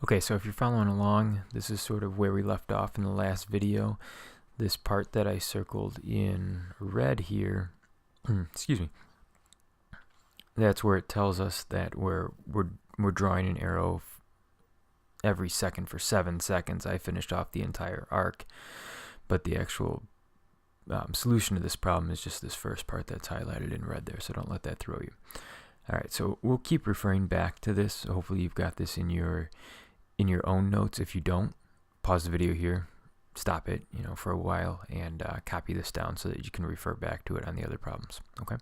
Okay, so if you're following along, this is sort of where we left off in the last video. This part that I circled in red here, excuse me, that's where it tells us that we're drawing an arrow every second for 7 seconds. I finished off the entire arc, but the actual solution to this problem is just this first part that's highlighted in red there, so don't let that throw you. All right, so we'll keep referring back to this. Hopefully you've got this in your own notes. If you don't, pause the video here, stop it, for a while, and copy this down so that you can refer back to it on the other problems. Okay.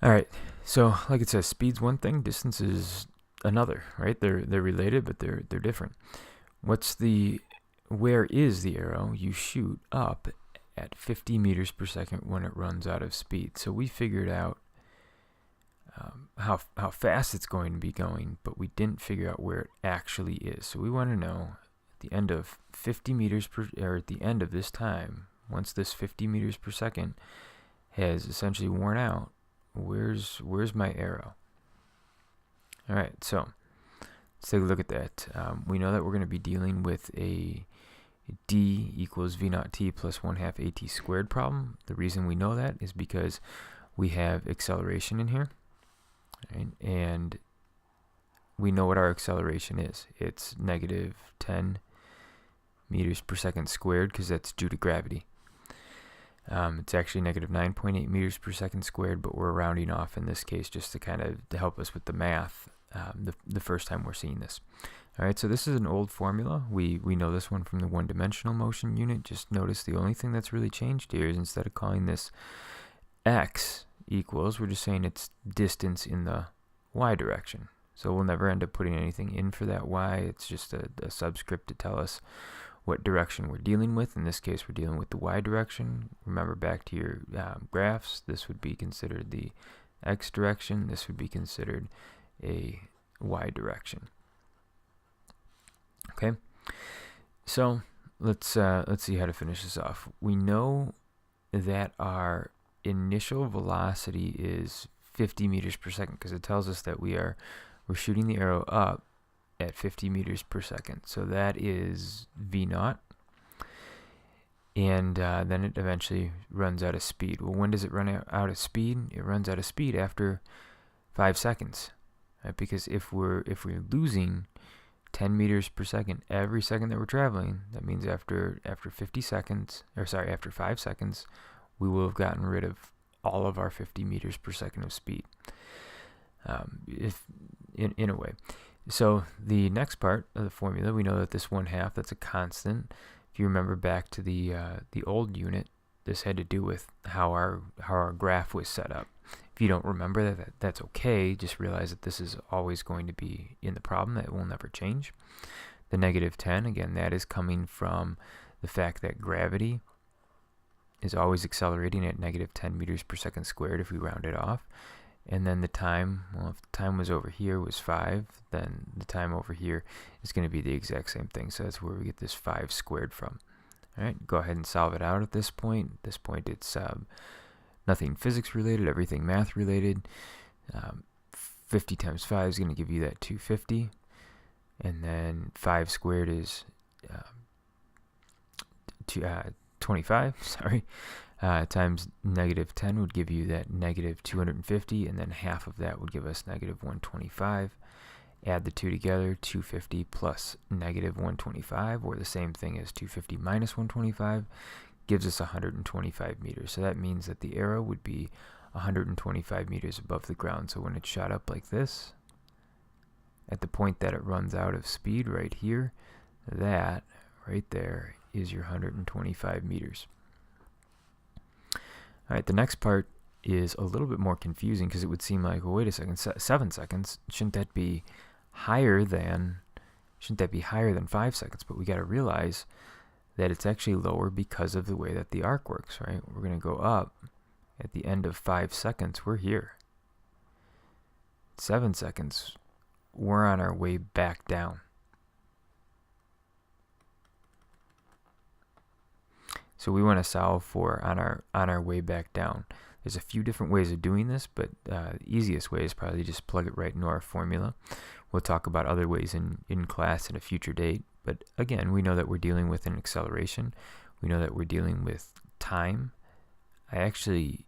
All right. So, like it says, speed's one thing, distance is another. Right? They're related, but they're different. Where is the arrow? You shoot up at 50 meters per second when it runs out of speed. So we figured out how fast it's going to be going, but we didn't figure out where it actually is. So we want to know at the end of 50 meters per, or at the end of this time, once this 50 meters per second has essentially worn out, where's my arrow? All right, so let's take a look at that. We know that we're going to be dealing with a d equals v naught t plus 1/2 at squared problem. The reason we know that is because we have acceleration in here, right? And we know what our acceleration is. It's negative 10 meters per second squared because that's due to gravity. It's actually negative 9.8 meters per second squared, but we're rounding off in this case just to help us with the math the first time we're seeing this. All right, so this is an old formula. We know this one from the one-dimensional motion unit. Just notice the only thing that's really changed here is instead of calling this x equals, we're just saying it's distance in the y direction. So we'll never end up putting anything in for that y. It's just a subscript to tell us what direction we're dealing with. In this case, we're dealing with the y direction. Remember back to your graphs, this would be considered the x direction. This would be considered a y direction. Okay, so let's see how to finish this off. We know that our initial velocity is 50 meters per second because it tells us that we're shooting the arrow up at 50 meters per second. So that is v naught, and then it eventually runs out of speed. Well, when does it run out of speed? It runs out of speed after 5 seconds, right? Because if we're losing 10 meters per second every second that we're traveling, that means after 5 seconds, we will have gotten rid of all of our 50 meters per second of speed, if in a way. So the next part of the formula, we know that this 1/2, that's a constant. If you remember back to the old unit, this had to do with how our graph was set up. If you don't remember that, that's okay. Just realize that this is always going to be in the problem. That will never change. The negative 10, again, that is coming from the fact that gravity is always accelerating at negative 10 meters per second squared if we round it off. And then the time, well, if the time was over here was 5, then the time over here is going to be the exact same thing. So that's where we get this 5 squared from. All right, go ahead and solve it out at this point. At this point, it's nothing physics related, everything math related. 50 times 5 is going to give you that 250. And then 5 squared is 25, sorry. Times negative 10 would give you that negative 250, and then half of that would give us negative 125. Add the two together, 250 plus negative 125, or the same thing as 250 minus 125, gives us 125 meters. So that means that the arrow would be 125 meters above the ground. So when it's shot up like this, at the point that it runs out of speed right here, that right there is your 125 meters. All right, the next part is a little bit more confusing because it would seem like, well, wait a second, 7 seconds, shouldn't that be higher than 5 seconds? But we got to realize that it's actually lower because of the way that the arc works, right? We're going to go up at the end of 5 seconds, we're here. 7 seconds, we're on our way back down. So we want to solve for on our way back down. There's a few different ways of doing this, but the easiest way is probably just plug it right into our formula. We'll talk about other ways in class at a future date. But again, we know that we're dealing with an acceleration. We know that we're dealing with time. I actually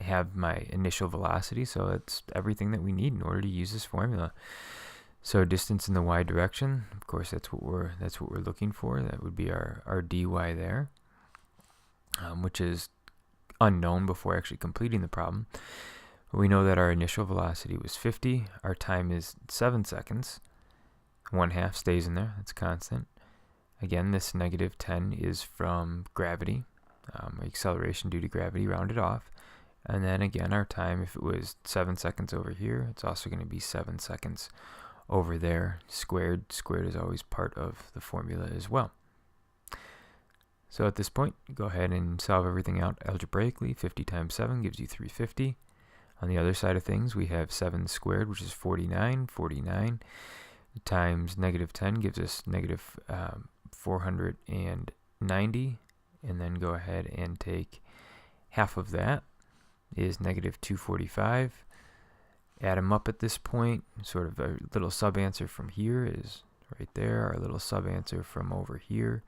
have my initial velocity, so it's everything that we need in order to use this formula. So distance in the y direction, of course, that's what we're looking for. That would be our dy there, which is unknown before actually completing the problem. We know that our initial velocity was 50. Our time is 7 seconds. 1/2 stays in there. That's constant. Again, this -10 is from gravity, acceleration due to gravity rounded off. And then again, our time, if it was 7 seconds over here, it's also going to be 7 seconds over there. Squared is always part of the formula as well. So at this point, go ahead and solve everything out algebraically. 50 times 7 gives you 350. On the other side of things, we have 7 squared, which is 49. 49 times -10 gives us -490. And then go ahead and take half of that is -245. Add them up at this point. Sort of a little sub-answer from here is right there. Our little sub-answer from over here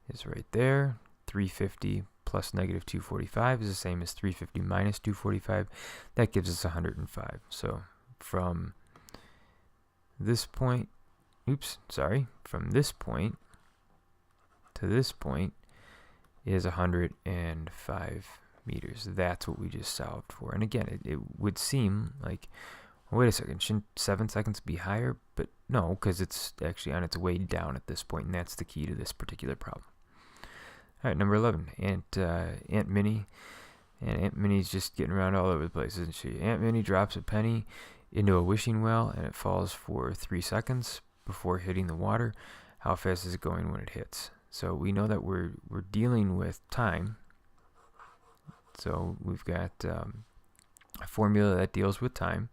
is right there. 350 plus -245 is the same as 350 minus 245. That gives us 105. So from this point, from this point to this point is 105 meters. That's what we just solved for. And again, it would seem like, well, wait a second, shouldn't 7 seconds be higher? But no, because it's actually on its way down at this point, and that's the key to this particular problem. All right, number 11, Aunt Minnie. And Aunt Minnie's just getting around all over the place, isn't she? Aunt Minnie drops a penny into a wishing well, and it falls for 3 seconds before hitting the water. How fast is it going when it hits? So we know that we're dealing with time. So we've got a formula that deals with time.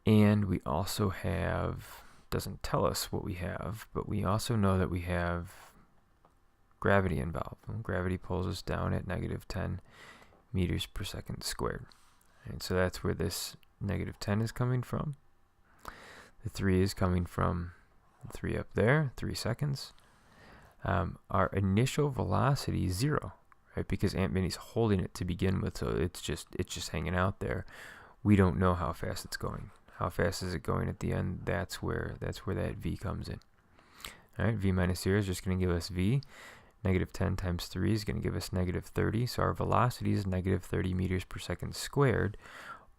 And we also have, doesn't tell us what we have, but we also know that we have gravity involved. And gravity pulls us down at -10 meters per second squared. And so that's where this -10 is coming from. The 3 is coming from the 3 up there, 3 seconds. Our initial velocity is 0, right? Because Aunt Minnie's holding it to begin with, so it's just hanging out there. We don't know how fast it's going. How fast is it going at the end? That's where that v comes in. All right, v minus 0 is just going to give us v. -10 times 3 is going to give us -30. So our velocity is -30 meters per second squared.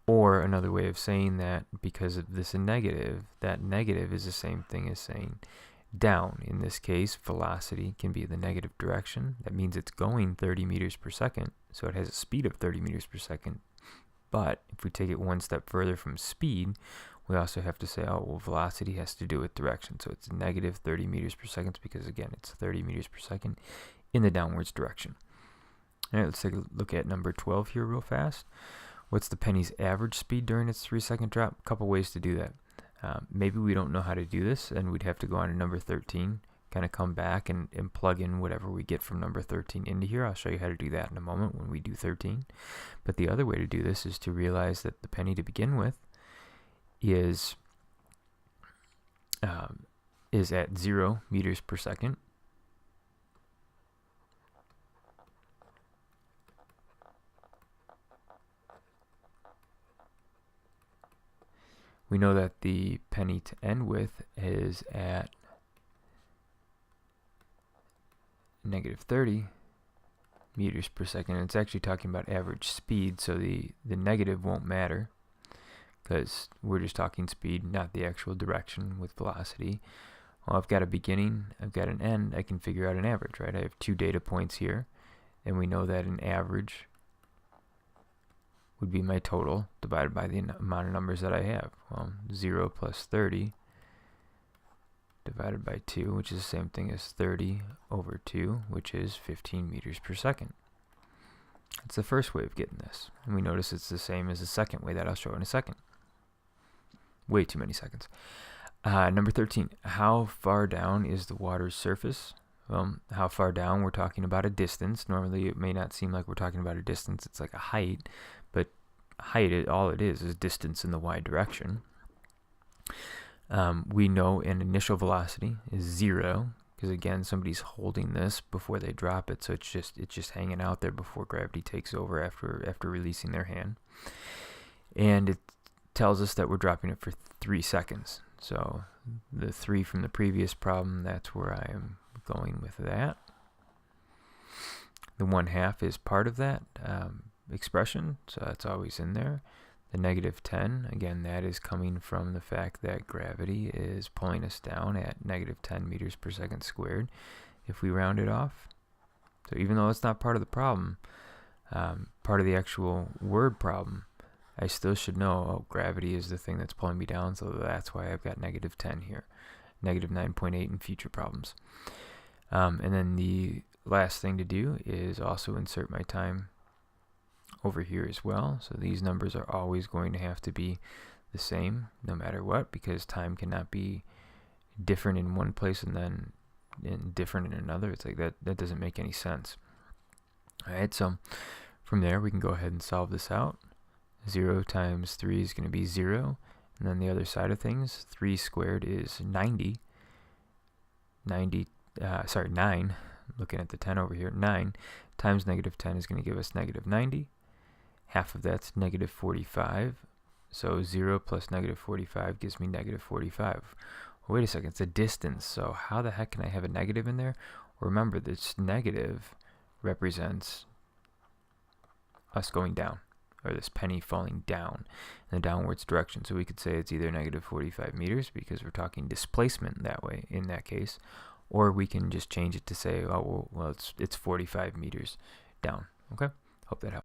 Or another way of saying that, because of this negative, that negative is the same thing as saying down. In this case, velocity can be the negative direction. That means it's going 30 meters per second. So it has a speed of 30 meters per second. But if we take it one step further from speed, we also have to say, oh, well, velocity has to do with direction. So it's -30 meters per second because, again, it's 30 meters per second in the downwards direction. All right, let's take a look at number 12 here real fast. What's the penny's average speed during its 3-second drop? A couple ways to do that. Maybe we don't know how to do this, and we'd have to go on to number 13, kind of come back and plug in whatever we get from number 13 into here. I'll show you how to do that in a moment when we do 13. But the other way to do this is to realize that the penny to begin with is at 0 meters per second. We know that the penny to end with is at -30 meters per second. And it's actually talking about average speed, so the negative won't matter because we're just talking speed, not the actual direction with velocity. Well, I've got a beginning, I've got an end, I can figure out an average, right? I have 2 data points here, and we know that an average would be my total divided by the amount of numbers that I have. Well, 0 plus 30 divided by 2, which is the same thing as 30 over 2, which is 15 meters per second. That's the first way of getting this. And we notice it's the same as the second way that I'll show in a second. Way too many seconds. Number 13, how far down is the water's surface? How far down? We're talking about a distance. Normally it may not seem like we're talking about a distance. It's like a height, but height, all it is distance in the y direction. We know an initial velocity is 0, because again, somebody's holding this before they drop it, so it's just hanging out there before gravity takes over after releasing their hand. And it tells us that we're dropping it for 3 seconds. So the 3 from the previous problem, that's where I am going with that. The 1/2 is part of that expression, so that's always in there. The -10, again, that is coming from the fact that gravity is pulling us down at -10 meters per second squared if we round it off. So even though it's not part of the problem, part of the actual word problem, I still should know, gravity is the thing that's pulling me down, so that's why I've got -10 here. -9.8 in future problems. And then the last thing to do is also insert my time over here as well. So these numbers are always going to have to be the same no matter what, because time cannot be different in one place and then different in another. It's like that doesn't make any sense. Alright, so from there we can go ahead and solve this out. 0 times 3 is going to be 0, and then the other side of things, 3 squared is 90. 9, looking at the 10 over here, 9 times -10 is going to give us -90. Half of that's -45. So 0 plus -45 gives me -45. Well, wait a second, it's a distance. So how the heck can I have a negative in there? Well, remember, this negative represents us going down, or this penny falling down in the downwards direction. So we could say it's either -45 meters, because we're talking displacement that way in that case, or we can just change it to say, oh, well, it's 45 meters down. Okay, hope that helps.